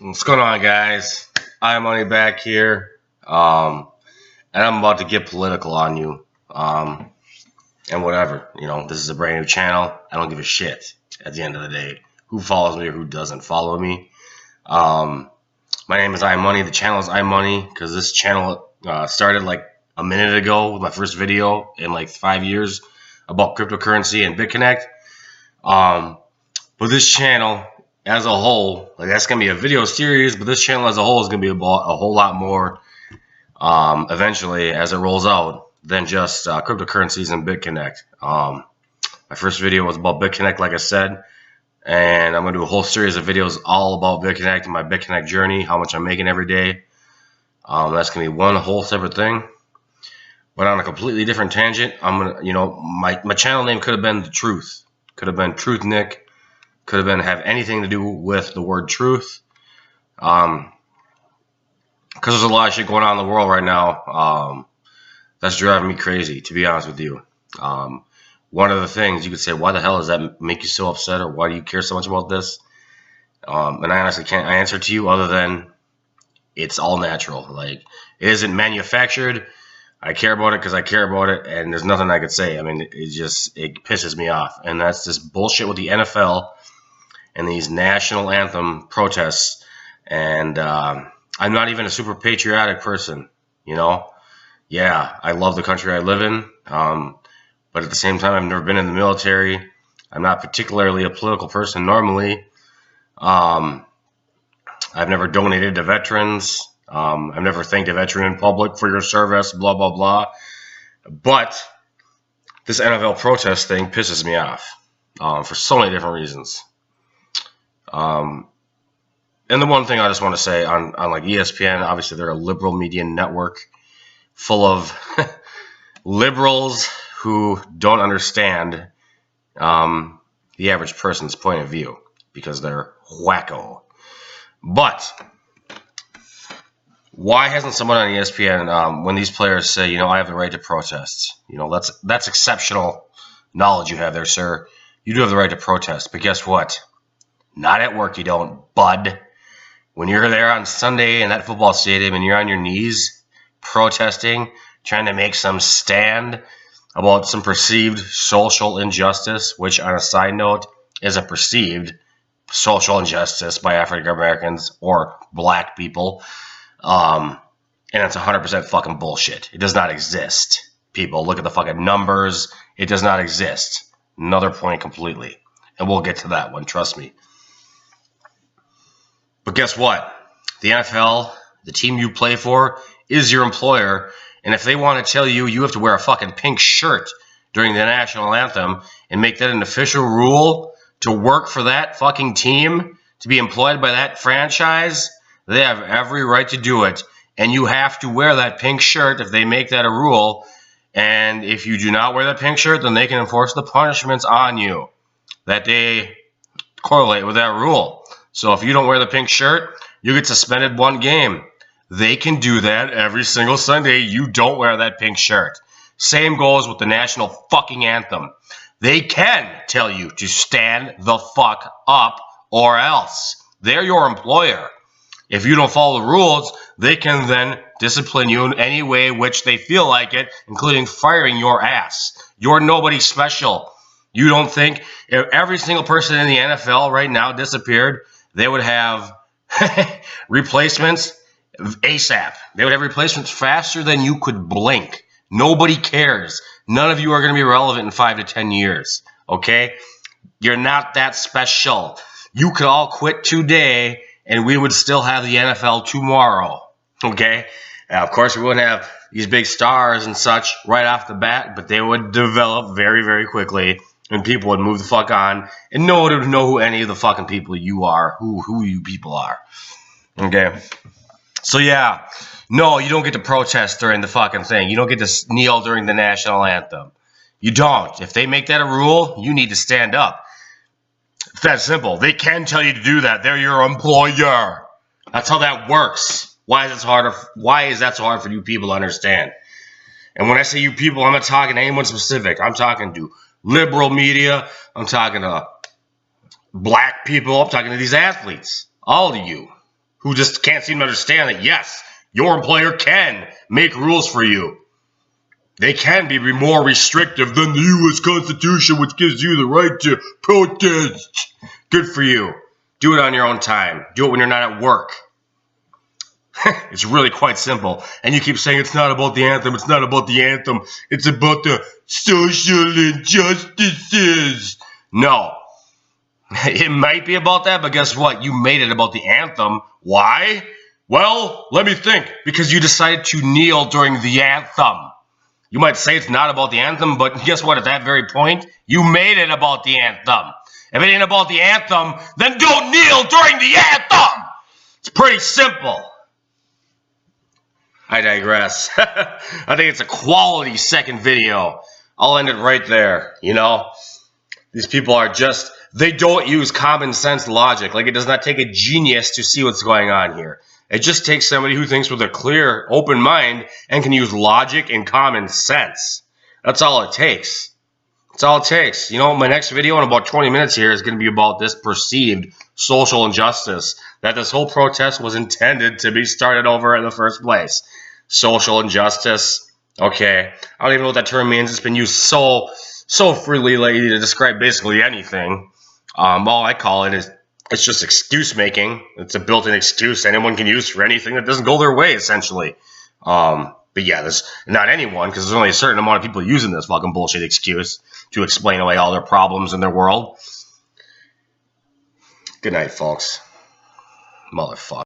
What's going on, guys? I'm Money back here, and I'm about to get political on you, and whatever. This is a brand new channel. I don't give a shit at the end of the day who follows me or who doesn't follow me. My name is iMoney. The channel is iMoney because this channel started like a minute ago with my first video in like 5 years about cryptocurrency and BitConnect. But this channel as a whole, like that's going to be a video series, but this channel as a whole is going to be about a whole lot more eventually as it rolls out than just cryptocurrencies and BitConnect. My first video was about BitConnect, like I said, and I'm going to do a whole series of videos all about BitConnect and my BitConnect journey, how much I'm making every day. That's going to be one whole separate thing. But on a completely different tangent, I'm going to, my channel name could have been The Truth. Could have been Truth Nick. Could have been have anything to do with the word truth. Because there's a lot of shit going on in the world right now. That's driving me crazy, to be honest with you. One of the things you could say, why the hell does that make you so upset, or why do you care so much about this? And I honestly can't answer to you other than it's all natural. Like, it isn't manufactured. I care about it because I care about it, and there's nothing I could say. I mean, it pisses me off. And that's this bullshit with the NFL and these national anthem protests. And I'm not even a super patriotic person, Yeah, I love the country I live in, but at the same time, I've never been in the military. I'm not particularly a political person normally. I've never donated to veterans. I've never thanked a veteran in public for your service, blah, blah, blah. But this NFL protest thing pisses me off for so many different reasons. And the one thing I just want to say on like ESPN, obviously they're a liberal media network full of liberals who don't understand the average person's point of view because they're wacko. But why hasn't someone on ESPN, when these players say, I have the right to protest, that's exceptional knowledge you have there, sir. You do have the right to protest, but guess what? Not at work you don't, bud. When you're there on Sunday in that football stadium and you're on your knees protesting, trying to make some stand about some perceived social injustice, which on a side note is a perceived social injustice by African Americans or black people. And it's 100% fucking bullshit. It does not exist. People, look at the fucking numbers. It does not exist. Another point completely. And we'll get to that one, trust me. But guess what? The NFL, the team you play for, is your employer. And if they want to tell you you have to wear a fucking pink shirt during the national anthem and make that an official rule to work for that fucking team, to be employed by that franchise, they have every right to do it. And you have to wear that pink shirt if they make that a rule. And if you do not wear that pink shirt, then they can enforce the punishments on you that they correlate with that rule. So if you don't wear the pink shirt, you get suspended 1 game. They can do that every single Sunday. You don't wear that pink shirt. Same goes with the national fucking anthem. They can tell you to stand the fuck up or else. They're your employer. If you don't follow the rules, they can then discipline you in any way which they feel like it, including firing your ass. You're nobody special. You don't think if every single person in the NFL right now disappeared, they would have replacements ASAP. They would have replacements faster than you could blink. Nobody cares. None of you are going to be relevant in 5 to 10 years. Okay? You're not that special. You could all quit today and we would still have the NFL tomorrow. Okay? Of course, we wouldn't have these big stars and such right off the bat, but they would develop very, very quickly. And people would move the fuck on, and no one would know who any of the fucking people you are, who you people are. Okay? So yeah, no, you don't get to protest during the fucking thing. You don't get to kneel during the national anthem. You don't. If they make that a rule, you need to stand up. It's that simple. They can tell you to do that. They're your employer. That's how that works. Why is that so hard for you people to understand? And when I say you people, I'm not talking to anyone specific. I'm talking to liberal media. I'm talking to black people. I'm talking to these athletes. All of you who just can't seem to understand that, yes, your employer can make rules for you. They can be more restrictive than the U.S. Constitution, which gives you the right to protest. Good for you. Do it on your own time. Do it when you're not at work. It's really quite simple. And you keep saying it's not about the anthem. It's not about the anthem. It's about the social injustices. No. It might be about that, but guess what? You made it about the anthem. Why? Well, let me think. Because you decided to kneel during the anthem. You might say it's not about the anthem, but guess what? At that very point, you made it about the anthem. If it ain't about the anthem, then don't kneel during the anthem. It's pretty simple. I digress. I think it's a quality second video. I'll end it right there, you know? These people are just, they don't use common sense logic. Like, it does not take a genius to see what's going on here. It just takes somebody who thinks with a clear, open mind and can use logic and common sense. That's all it takes. That's all it takes. You know, my next video in about 20 minutes here is going to be about this perceived social injustice that this whole protest was intended to be started over in the first place. Social injustice. Okay. I don't even know what that term means. It's been used so freely lately to describe basically anything. All I call it is, it's just excuse making. It's a built-in excuse anyone can use for anything that doesn't go their way, essentially. But yeah, there's not anyone, because there's only a certain amount of people using this fucking bullshit excuse to explain away all their problems in their world. Good night, folks. Motherfucker.